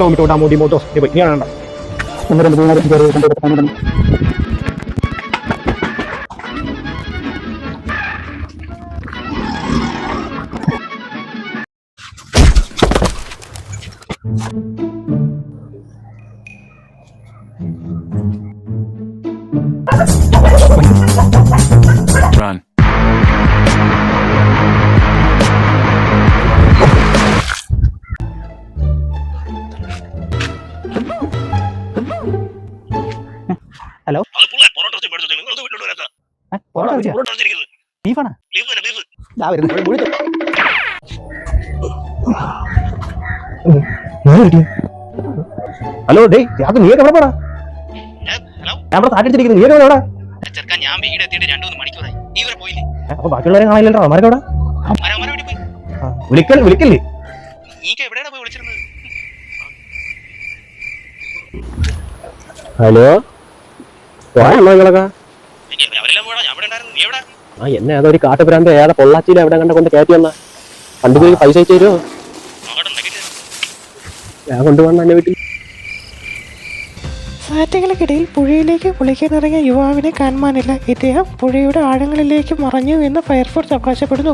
metto da modi motos e poi niente. Numero 2 Run. Hello ബീഫാണ് hello day അത് നീ എവിടെ പോടാ ഞാൻ ഇവിടെ താറ്റിച്ചിരിക്കുന്നു നീ എവിടെ ഞാൻ വീട് എത്തിയിട്ട് 2-3 മണിക്കൂറായി. നീ ഇവരെ പോയില്ലേ? അപ്പൊ ബാക്കിയുള്ളവരെ കാണാനില്ലല്ലോ അവന്മാരൊക്കെ എവിടെ വിളിക്കല്ലേ നീക്ക് എവിടെയാണ് പോയി വിളിച്ചിരുന്നത്? ഹലോ നിങ്ങളൊക്കെ അവരെല്ലാം പോടാ, ഞാൻ ഇവിടെ ഉണ്ടായിരുന്നു. നീ എവിടെ? എന്നെ അതൊരു കാട്ടുപ്രാന്ത് ഏതാ പൊള്ളാച്ചിയിൽ എവിടെ കണ്ട കൊണ്ട് കയറ്റി വന്ന വണ്ടിക്ക് പൈസ അയച്ചു തരുമോ? ഞാൻ കൊണ്ടുപോകണം എന്നെ വീട്ടിൽ. സാറ്റുകൾക്കിടയിൽ പുഴയിലേക്ക് കുളിക്കാനിറങ്ങിയ യുവാവിനെ കാണുവാനില്ല. ഇദ്ദേഹം പുഴയുടെ ആഴങ്ങളിലേക്ക് മറഞ്ഞു എന്ന് ഫയർഫോഴ്സ് അവകാശപ്പെടുന്നു.